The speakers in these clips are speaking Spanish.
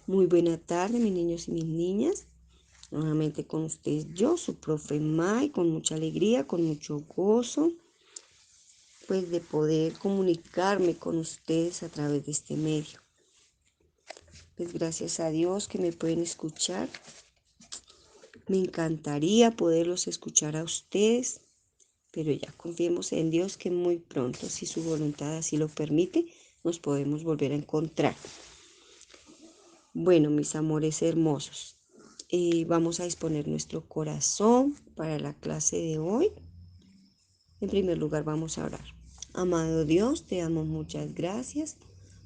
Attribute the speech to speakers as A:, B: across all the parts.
A: Muy buena tarde, mis niños y mis niñas. Nuevamente con ustedes yo, su profe May, con mucha alegría, con mucho gozo, pues de poder comunicarme con ustedes a través de este medio. Pues gracias a Dios que me pueden escuchar. Me encantaría poderlos escuchar a ustedes, pero ya confiemos en Dios que muy pronto, si su voluntad así lo permite, nos podemos volver a encontrar. Bueno, mis amores hermosos, vamos a disponer nuestro corazón para la clase de hoy. En primer lugar, vamos a orar. Amado Dios, te damos muchas gracias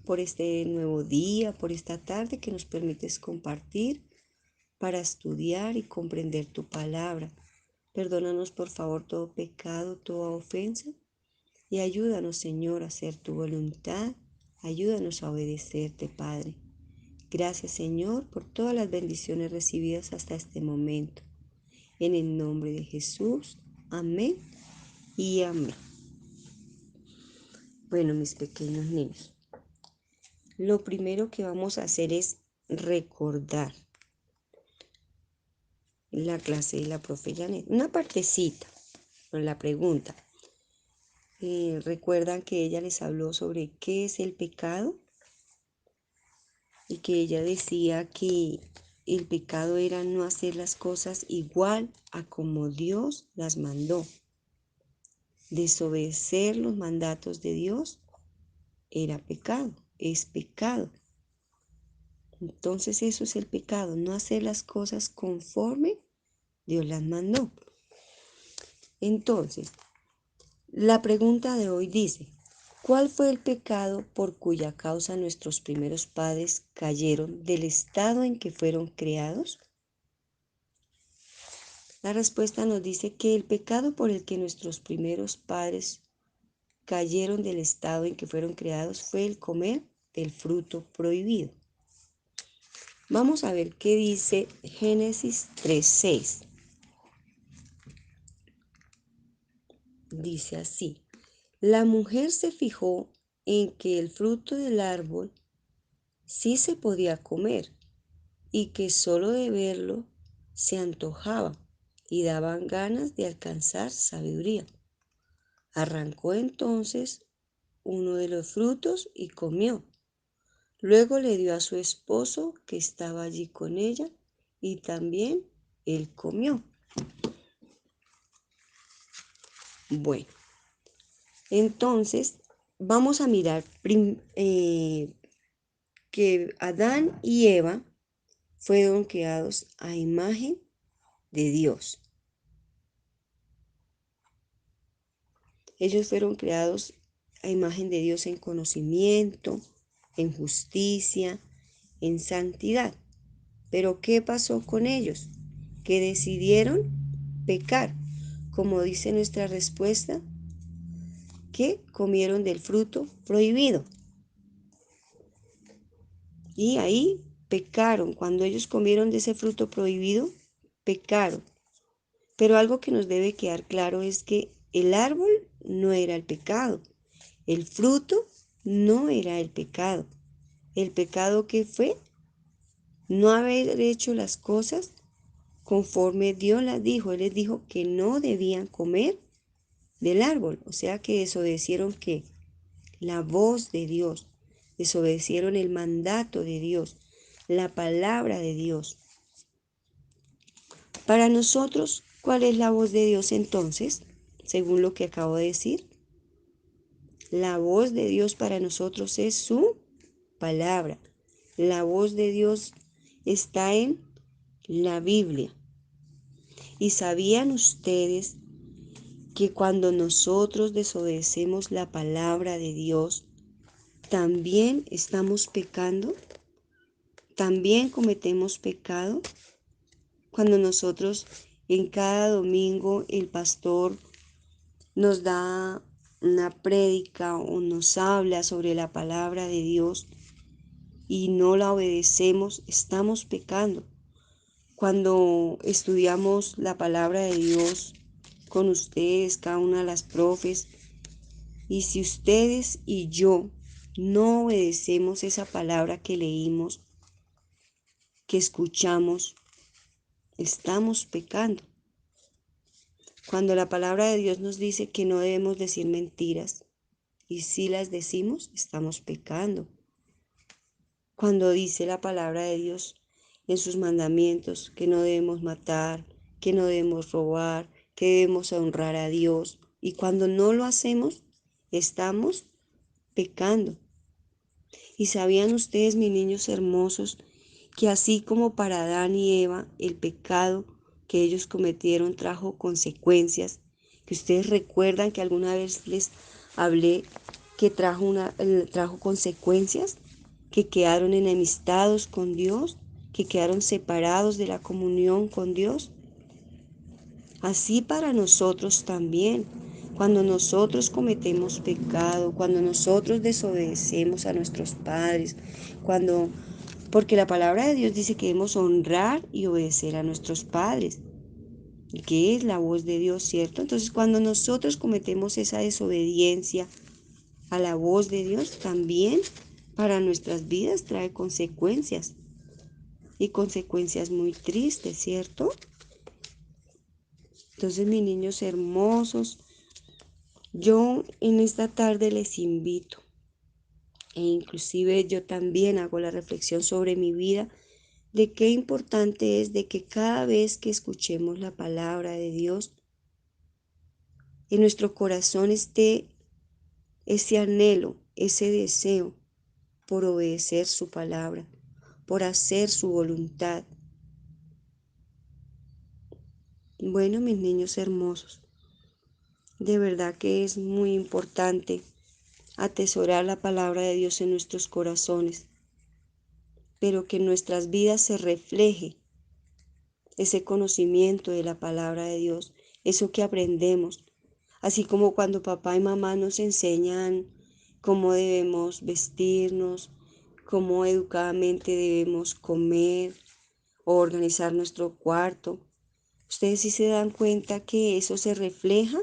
A: por este nuevo día, por esta tarde que nos permites compartir para estudiar y comprender tu palabra. Perdónanos, por favor, todo pecado, toda ofensa y ayúdanos, Señor, a hacer tu voluntad. Ayúdanos a obedecerte, Padre. Gracias, Señor, por todas las bendiciones recibidas hasta este momento. En el nombre de Jesús, amén y amén. Bueno, mis pequeños niños, lo primero que vamos a hacer es recordar la clase de la profe Janet. Una partecita con la pregunta. ¿Recuerdan que ella les habló sobre qué es el pecado? Y que ella decía que el pecado era no hacer las cosas igual a como Dios las mandó. Desobedecer los mandatos de Dios era pecado, es pecado. Entonces eso es el pecado, no hacer las cosas conforme Dios las mandó. Entonces, la pregunta de hoy dice, ¿cuál fue el pecado por cuya causa nuestros primeros padres cayeron del estado en que fueron creados? La respuesta nos dice que el pecado por el que nuestros primeros padres cayeron del estado en que fueron creados fue el comer del fruto prohibido. Vamos a ver qué dice Génesis 3:6. Dice así, la mujer se fijó en que el fruto del árbol sí se podía comer y que solo de verlo se antojaba y daban ganas de alcanzar sabiduría. Arrancó entonces uno de los frutos y comió. Luego le dio a su esposo que estaba allí con ella y también él comió. Bueno, entonces vamos a mirar que Adán y Eva fueron creados a imagen de Dios. Ellos fueron creados a imagen de Dios en conocimiento, en justicia, en santidad. Pero ¿qué pasó con ellos? Que decidieron pecar. Como dice nuestra respuesta, que comieron del fruto prohibido. Y ahí pecaron. Cuando ellos comieron de ese fruto prohibido, pecaron. Pero algo que nos debe quedar claro es que el árbol no era el pecado. El fruto no era el pecado. El pecado que fue no haber hecho las cosas conforme Dios las dijo. Él les dijo que no debían comer del árbol. O sea que desobedecieron que la voz de Dios, desobedecieron el mandato de Dios, la palabra de Dios. Para nosotros, ¿cuál es la voz de Dios entonces? Según lo que acabo de decir, la voz de Dios para nosotros es su palabra. La voz de Dios está en la Biblia. ¿Y sabían ustedes que cuando nosotros desobedecemos la palabra de Dios, también estamos pecando? ¿También cometemos pecado? Cuando nosotros en cada domingo el pastor nos da una prédica o nos habla sobre la palabra de Dios y no la obedecemos, estamos pecando. Cuando estudiamos la palabra de Dios con ustedes, cada una de las profes, y si ustedes y yo no obedecemos esa palabra que leímos, que escuchamos, estamos pecando. Cuando la palabra de Dios nos dice que no debemos decir mentiras, y si las decimos, estamos pecando. Cuando dice la palabra de Dios en sus mandamientos que no debemos matar, que no debemos robar, que debemos honrar a Dios, y cuando no lo hacemos, estamos pecando. ¿Y sabían ustedes, mis niños hermosos, que así como para Adán y Eva el pecado que ellos cometieron trajo consecuencias? Que ustedes recuerdan que alguna vez les hablé que trajo consecuencias, que quedaron enemistados con Dios, que quedaron separados de la comunión con Dios. Así para nosotros también, cuando nosotros cometemos pecado, cuando nosotros desobedecemos a nuestros padres, porque la palabra de Dios dice que debemos honrar y obedecer a nuestros padres, y que es la voz de Dios, ¿cierto? Entonces, cuando nosotros cometemos esa desobediencia a la voz de Dios, también para nuestras vidas trae consecuencias, y consecuencias muy tristes, ¿cierto? Entonces, mis niños hermosos, yo en esta tarde les invito, e inclusive yo también hago la reflexión sobre mi vida, de qué importante es de que cada vez que escuchemos la palabra de Dios, en nuestro corazón esté ese anhelo, ese deseo por obedecer su palabra, por hacer su voluntad. Bueno, mis niños hermosos, de verdad que es muy importante atesorar la palabra de Dios en nuestros corazones, pero que en nuestras vidas se refleje ese conocimiento de la palabra de Dios, eso que aprendemos, así como cuando papá y mamá nos enseñan cómo debemos vestirnos, cómo educadamente debemos comer o organizar nuestro cuarto. Ustedes sí se dan cuenta que eso se refleja.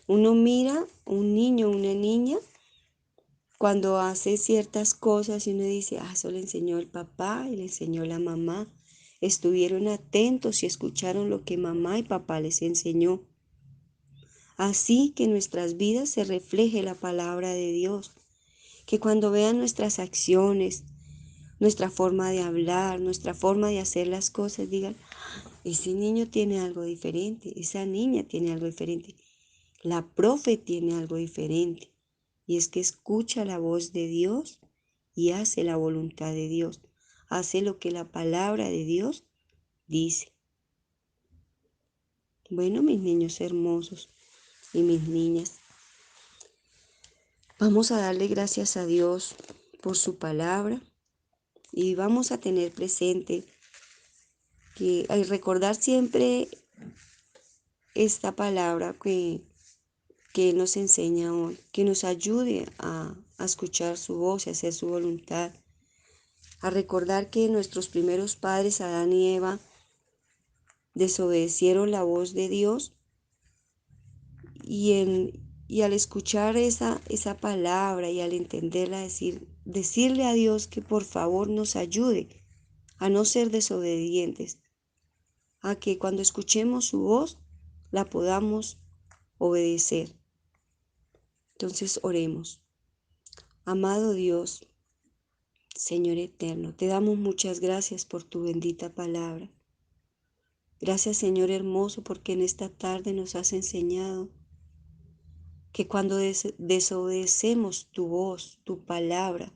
A: Uno mira un niño o una niña cuando hace ciertas cosas y uno dice, eso le enseñó el papá y le enseñó la mamá. Estuvieron atentos y escucharon lo que mamá y papá les enseñó. Así que en nuestras vidas se refleje la palabra de Dios. Que cuando vean nuestras acciones, nuestra forma de hablar, nuestra forma de hacer las cosas, digan, ese niño tiene algo diferente, esa niña tiene algo diferente, la profe tiene algo diferente. Y es que escucha la voz de Dios y hace la voluntad de Dios. Hace lo que la palabra de Dios dice. Bueno, mis niños hermosos y mis niñas, vamos a darle gracias a Dios por su palabra y vamos a tener presente que al recordar siempre esta palabra que nos enseña hoy, que nos ayude a escuchar su voz y hacer su voluntad, a recordar que nuestros primeros padres, Adán y Eva, desobedecieron la voz de Dios y al escuchar esa palabra y al entenderla, decirle a Dios que por favor nos ayude a no ser desobedientes, a que cuando escuchemos su voz la podamos obedecer. Entonces oremos. Amado Dios, Señor eterno, te damos muchas gracias por tu bendita palabra. Gracias, Señor hermoso, porque en esta tarde nos has enseñado que cuando desobedecemos tu voz, tu palabra,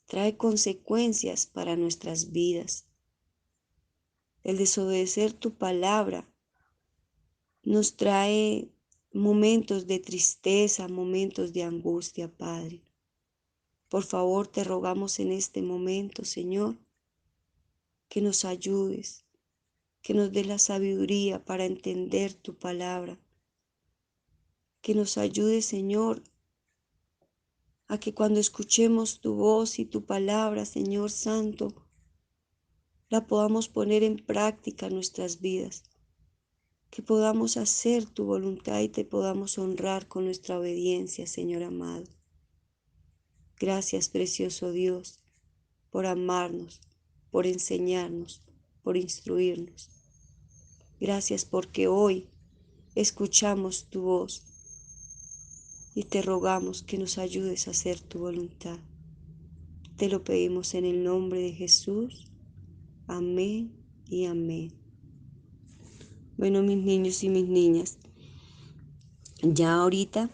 A: trae consecuencias para nuestras vidas. El desobedecer tu palabra nos trae momentos de tristeza, momentos de angustia, Padre. Por favor, te rogamos en este momento, Señor, que nos ayudes, que nos dé la sabiduría para entender tu palabra, que nos ayude, Señor, a que cuando escuchemos tu voz y tu palabra, Señor Santo, la podamos poner en práctica en nuestras vidas, que podamos hacer tu voluntad y te podamos honrar con nuestra obediencia, Señor amado. Gracias, precioso Dios, por amarnos. por enseñarnos, por instruirnos. Gracias porque hoy escuchamos tu voz y te rogamos que nos ayudes a hacer tu voluntad. Te lo pedimos en el nombre de Jesús. Amén y amén. Bueno, mis niños y mis niñas, ya ahorita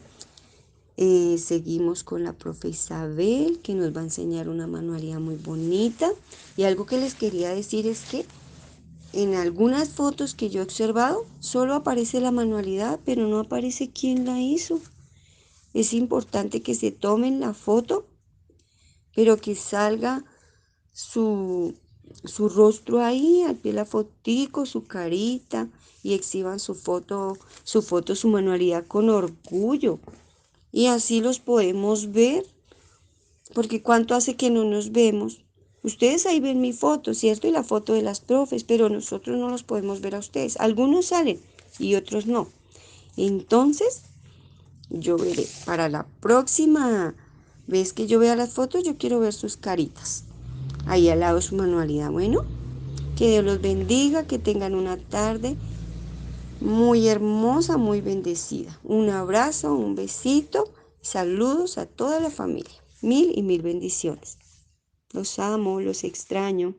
A: seguimos con la profe Isabel, que nos va a enseñar una manualidad muy bonita. Y algo que les quería decir es que en algunas fotos que yo he observado, solo aparece la manualidad, pero no aparece quién la hizo. Es importante que se tomen la foto, pero que salga su, su rostro ahí, al pie de la fotico, su carita, y exhiban su manualidad con orgullo. Y así los podemos ver, porque cuánto hace que no nos vemos. Ustedes ahí ven mi foto, ¿cierto? Y la foto de las profes, pero nosotros no los podemos ver a ustedes. Algunos salen y otros no. Entonces, yo veré. Para la próxima vez que yo vea las fotos, yo quiero ver sus caritas. Ahí al lado su manualidad. Bueno, que Dios los bendiga, que tengan una tarde muy hermosa, muy bendecida. Un abrazo, un besito, saludos a toda la familia. Mil y mil bendiciones. Los amo, los extraño.